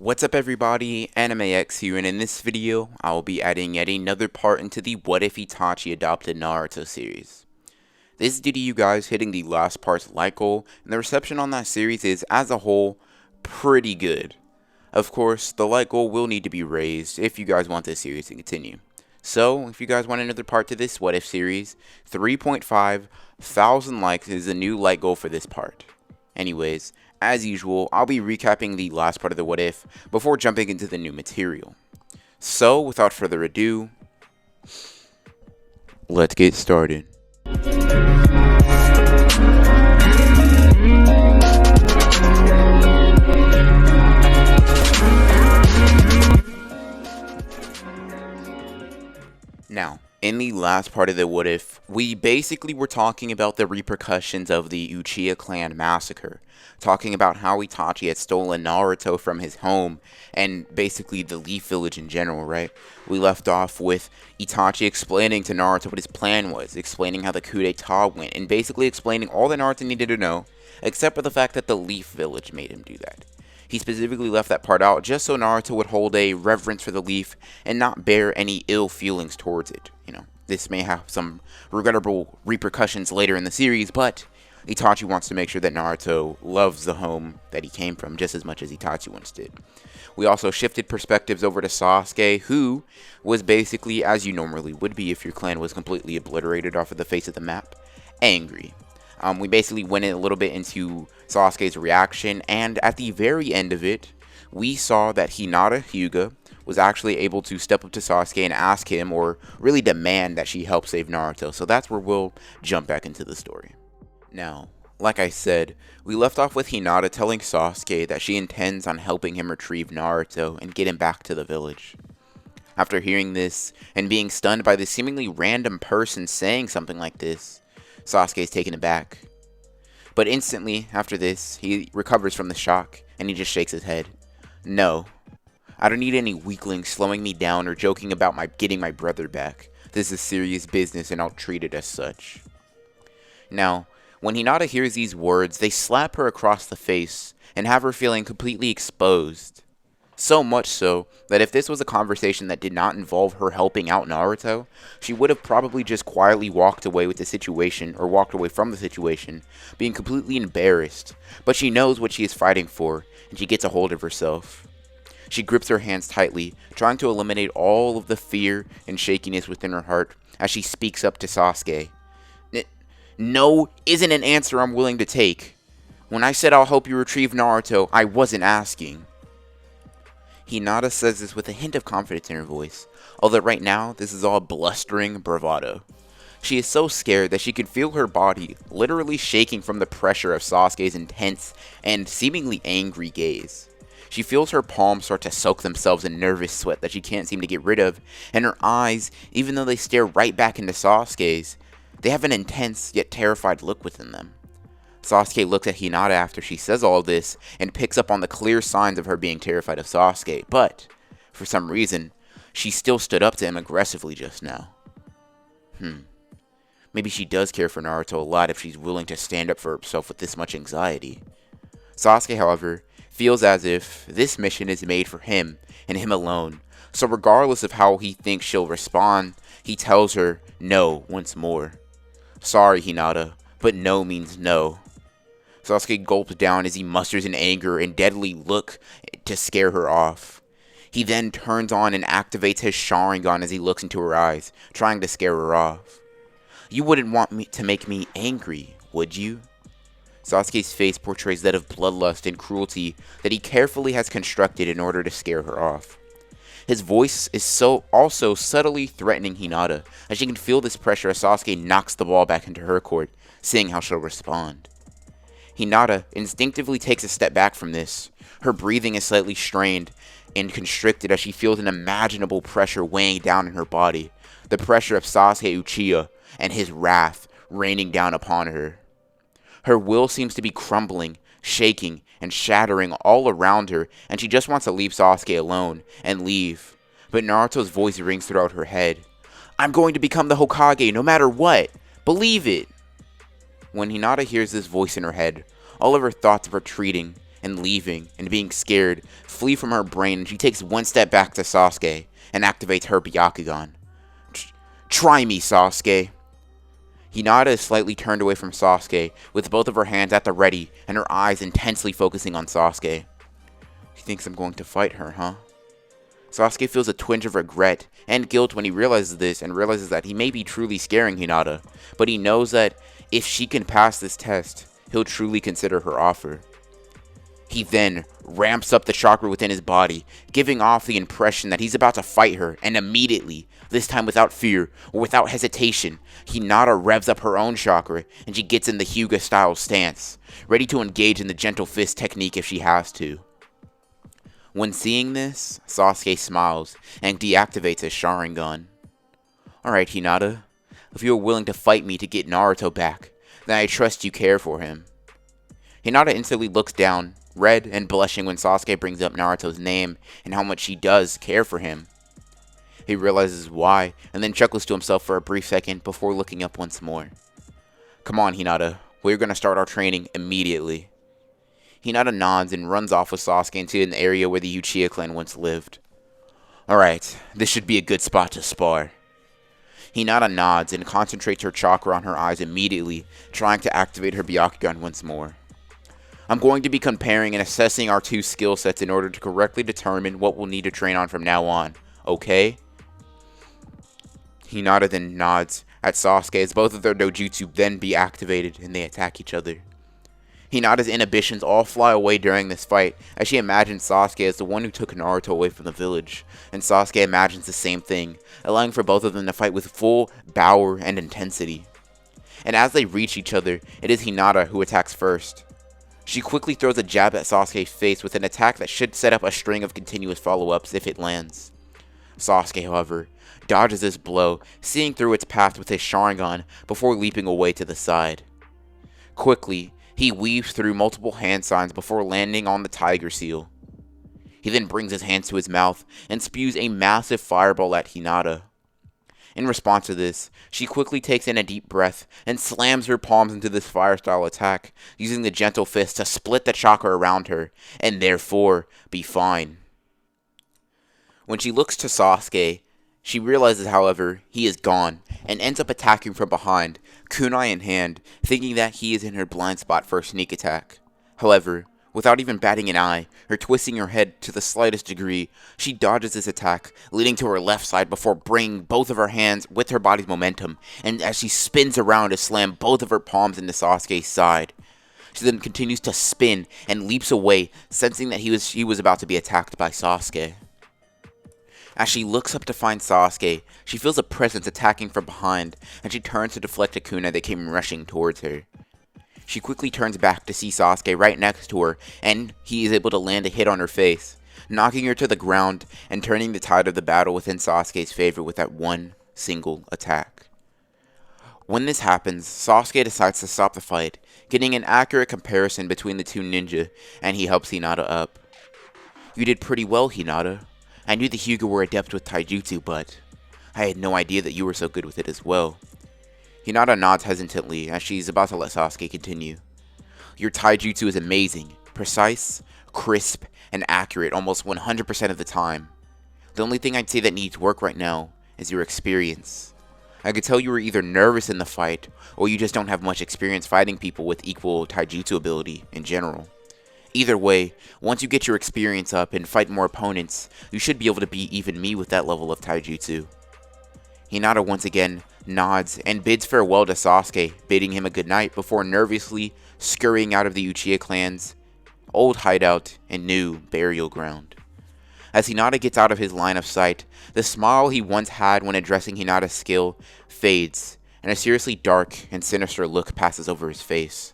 What's up everybody, AnimeX here, and in this video, I will be adding yet another part into the What If Itachi Adopted Naruto series. This is due to you guys hitting the last part's like goal, and the reception on that series is, as a whole, pretty good. Of course, the like goal will need to be raised if you guys want this series to continue. So, if you guys want another part to this What If series, 3.5 thousand likes is the new like goal for this part. Anyways, as usual, I'll be recapping the last part of the What If before jumping into the new material. So, without further ado, let's get started. Now, in the last part of the What If, we basically were talking about the repercussions of the Uchiha clan massacre, talking about how Itachi had stolen Naruto from his home, and basically the Leaf Village in general, right? We left off with Itachi explaining to Naruto what his plan was, explaining how the coup d'etat went, and basically explaining all that Naruto needed to know, except for the fact that the Leaf Village made him do that. He specifically left that part out just so Naruto would hold a reverence for the leaf and not bear any ill feelings towards it. You know, this may have some regrettable repercussions later in the series, but Itachi wants to make sure that Naruto loves the home that he came from just as much as Itachi once did. We also shifted perspectives over to Sasuke, who was basically, as you normally would be if your clan was completely obliterated off of the face of the map, angry. We basically went in a little bit into Sasuke's reaction, and at the very end of it, we saw that Hinata Hyuga was actually able to step up to Sasuke and ask him, or really demand, that she help save Naruto. So that's where we'll jump back into the story. Now, like I said, we left off with Hinata telling Sasuke that she intends on helping him retrieve Naruto and get him back to the village. After hearing this, and being stunned by this seemingly random person saying something like this, Sasuke is taken aback. But instantly, after this, he recovers from the shock, and he just shakes his head. No, I don't need any weaklings slowing me down or joking about getting my brother back. This is serious business, and I'll treat it as such. Now, when Hinata hears these words, they slap her across the face, and have her feeling completely exposed. So much so, that if this was a conversation that did not involve her helping out Naruto, she would have probably just quietly walked away with the situation, or walked away from the situation, being completely embarrassed. But she knows what she is fighting for, and she gets a hold of herself. She grips her hands tightly, trying to eliminate all of the fear and shakiness within her heart, as she speaks up to Sasuke. No isn't an answer I'm willing to take. When I said I'll help you retrieve Naruto, I wasn't asking. Hinata says this with a hint of confidence in her voice, although right now this is all blustering bravado. She is so scared that she can feel her body literally shaking from the pressure of Sasuke's intense and seemingly angry gaze. She feels her palms start to soak themselves in nervous sweat that she can't seem to get rid of, and her eyes, even though they stare right back into Sasuke's, they have an intense yet terrified look within them. Sasuke looks at Hinata after she says all of this and picks up on the clear signs of her being terrified of Sasuke, but, for some reason, she still stood up to him aggressively just now. Maybe she does care for Naruto a lot if she's willing to stand up for herself with this much anxiety. Sasuke, however, feels as if this mission is made for him and him alone, so regardless of how he thinks she'll respond, he tells her no once more. Sorry, Hinata, but no means no. Sasuke gulps down as he musters an anger and deadly look to scare her off. He then turns on and activates his Sharingan as he looks into her eyes, trying to scare her off. You wouldn't want me to make me angry, would you? Sasuke's face portrays that of bloodlust and cruelty that he carefully has constructed in order to scare her off. His voice is also subtly threatening Hinata, as she can feel this pressure as Sasuke knocks the ball back into her court, seeing how she'll respond. Hinata instinctively takes a step back from this. Her breathing is slightly strained and constricted as she feels an imaginable pressure weighing down in her body, the pressure of Sasuke Uchiha and his wrath raining down upon her. Her will seems to be crumbling, shaking, and shattering all around her, and she just wants to leave Sasuke alone and leave. But Naruto's voice rings throughout her head. I'm going to become the Hokage no matter what. Believe it. When Hinata hears this voice in her head, all of her thoughts of retreating and leaving and being scared flee from her brain, and she takes one step back to Sasuke and activates her Byakugan. Try me, Sasuke. Hinata is slightly turned away from Sasuke with both of her hands at the ready and her eyes intensely focusing on Sasuke. She thinks I'm going to fight her, huh? Sasuke feels a twinge of regret and guilt when he realizes this and realizes that he may be truly scaring Hinata, but he knows that if she can pass this test, he'll truly consider her offer. He then ramps up the chakra within his body, giving off the impression that he's about to fight her, and immediately, this time without fear or without hesitation, Hinata revs up her own chakra and she gets in the Hyuga style stance, ready to engage in the gentle fist technique if she has to. When seeing this, Sasuke smiles and deactivates his Sharingan. Alright, Hinata, if you are willing to fight me to get Naruto back, then I trust you care for him. Hinata instantly looks down, red and blushing when Sasuke brings up Naruto's name and how much he does care for him. He realizes why, and then chuckles to himself for a brief second before looking up once more. Come on, Hinata, we're going to start our training immediately. Hinata nods and runs off with Sasuke into an area where the Uchiha clan once lived. Alright, this should be a good spot to spar. Hinata nods and concentrates her chakra on her eyes immediately, trying to activate her Byakugan once more. I'm going to be comparing and assessing our two skill sets in order to correctly determine what we'll need to train on from now on, okay? Hinata then nods at Sasuke as both of their dojutsu then be activated and they attack each other. Hinata's inhibitions all fly away during this fight, as she imagines Sasuke as the one who took Naruto away from the village, and Sasuke imagines the same thing, allowing for both of them to fight with full power and intensity. And as they reach each other, it is Hinata who attacks first. She quickly throws a jab at Sasuke's face with an attack that should set up a string of continuous follow-ups if it lands. Sasuke, however, dodges this blow, seeing through its path with his Sharingan before leaping away to the side. Quickly, he weaves through multiple hand signs before landing on the tiger seal. He then brings his hands to his mouth and spews a massive fireball at Hinata. In response to this, she quickly takes in a deep breath and slams her palms into this fire-style attack, using the gentle fist to split the chakra around her, and therefore be fine. When she looks to Sasuke, she realizes, however, he is gone, and ends up attacking from behind, kunai in hand, thinking that he is in her blind spot for a sneak attack. However, without even batting an eye, or twisting her head to the slightest degree, she dodges this attack, leading to her left side before bringing both of her hands with her body's momentum, and as she spins around to slam both of her palms into Sasuke's side. She then continues to spin and leaps away, sensing that he was about to be attacked by Sasuke. As she looks up to find Sasuke, she feels a presence attacking from behind, and she turns to deflect a kunai that came rushing towards her. She quickly turns back to see Sasuke right next to her, and he is able to land a hit on her face, knocking her to the ground and turning the tide of the battle within Sasuke's favor with that one single attack. When this happens, Sasuke decides to stop the fight, getting an accurate comparison between the two ninja, and he helps Hinata up. You did pretty well, Hinata. I knew the Hyuga were adept with taijutsu, but I had no idea that you were so good with it as well. Hinata nods hesitantly as she's about to let Sasuke continue. Your taijutsu is amazing, precise, crisp, and accurate almost 100% of the time. The only thing I'd say that needs work right now is your experience. I could tell you were either nervous in the fight, or you just don't have much experience fighting people with equal taijutsu ability in general. Either way, once you get your experience up and fight more opponents, you should be able to beat even me with that level of taijutsu. Hinata once again nods and bids farewell to Sasuke, bidding him a good night before nervously scurrying out of the Uchiha clan's old hideout and new burial ground. As Hinata gets out of his line of sight, the smile he once had when addressing Hinata's skill fades, and a seriously dark and sinister look passes over his face.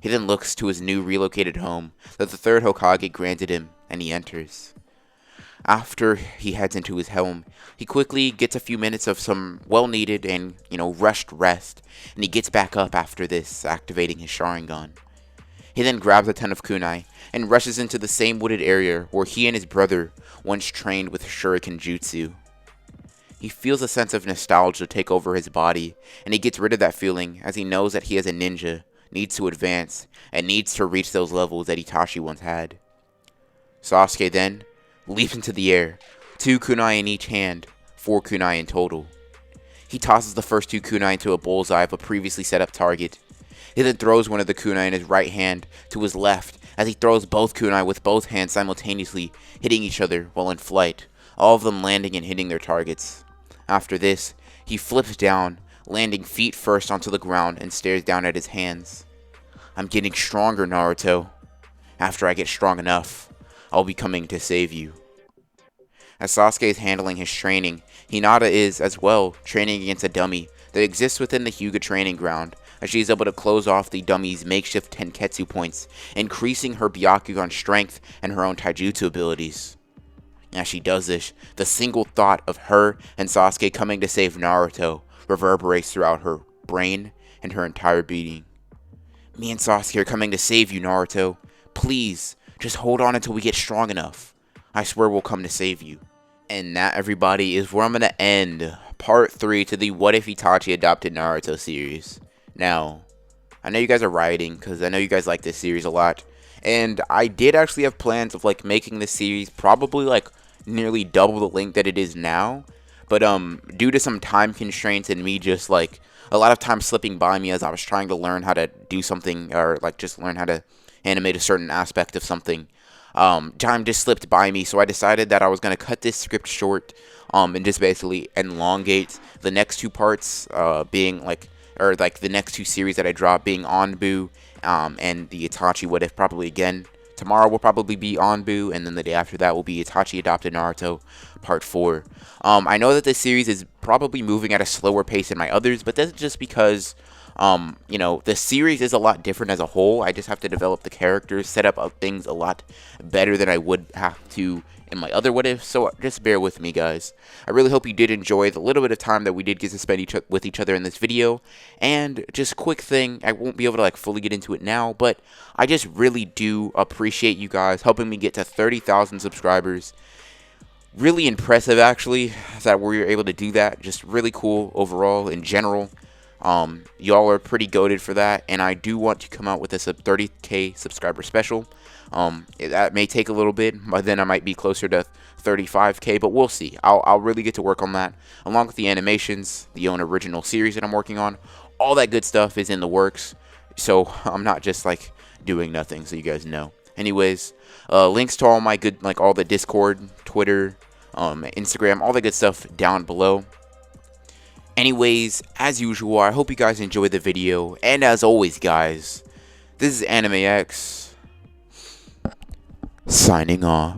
He then looks to his new relocated home that the third Hokage granted him, and he enters. After he heads into his home, he quickly gets a few minutes of some well-needed and, rushed rest, and he gets back up after this, activating his Sharingan. He then grabs a ton of kunai, and rushes into the same wooded area where he and his brother once trained with shuriken jutsu. He feels a sense of nostalgia take over his body, and he gets rid of that feeling as he knows that he as a ninja needs to advance, and needs to reach those levels that Itachi once had. Sasuke then leaps into the air, 2 kunai in each hand, 4 kunai in total. He tosses the first 2 kunai into a bullseye of a previously set up target. He then throws one of the kunai in his right hand to his left as he throws both kunai with both hands simultaneously, hitting each other while in flight, all of them landing and hitting their targets. After this, he flips down, landing feet first onto the ground and stares down at his hands. I'm getting stronger, Naruto. After I get strong enough, I'll be coming to save you. As Sasuke is handling his training, Hinata is, as well, training against a dummy that exists within the Hyuga training ground, as she is able to close off the dummy's makeshift Tenketsu points, increasing her Byakugan strength and her own Taijutsu abilities. As she does this, the single thought of her and Sasuke coming to save Naruto reverberates throughout her brain and her entire being. Me and Sasuke are coming to save you, Naruto. Please, just hold on until we get strong enough. I swear we'll come to save you. And that, everybody, is where I'm going to end part 3 to the What If Itachi Adopted Naruto series. Now, I know you guys are rioting because I know you guys like this series a lot. And I did actually have plans of making this series probably nearly double the length that it is now. But due to some time constraints and me just a lot of time slipping by me as I was trying to learn how to do something, or just learn how to animate a certain aspect of something, time just slipped by me, so I decided that I was going to cut this script short and just basically elongate the next 2 parts, being the next 2 series that I drop being Anbu and the Itachi What If. Probably again tomorrow will probably be Anbu, and then the day after that will be Itachi Adopted Naruto Part 4. I know that this series is probably moving at a slower pace than my others, but that's just because the series is a lot different as a whole. I just have to develop the characters, set up things a lot better than I would have to in my other What If, so just bear with me, guys. I really hope you did enjoy the little bit of time that we did get to spend with each other in this video. And just quick thing, I won't be able to fully get into it now, but I just really do appreciate you guys helping me get to 30,000 subscribers. Really impressive, actually, that we were able to do that. Just really cool overall in general. Y'all are pretty goated for that, and I do want to come out with a 30k subscriber special. That may take a little bit, but then I might be closer to 35k, but we'll see. I'll really get to work on that, along with the animations, the own original series that I'm working on. All that good stuff is in the works, so I'm not just doing nothing, so you guys know. Anyways, links to all my good, all the Discord, Twitter, Instagram, all the good stuff down below. Anyways, as usual, I hope you guys enjoyed the video, and as always, guys, this is Anime X, signing off.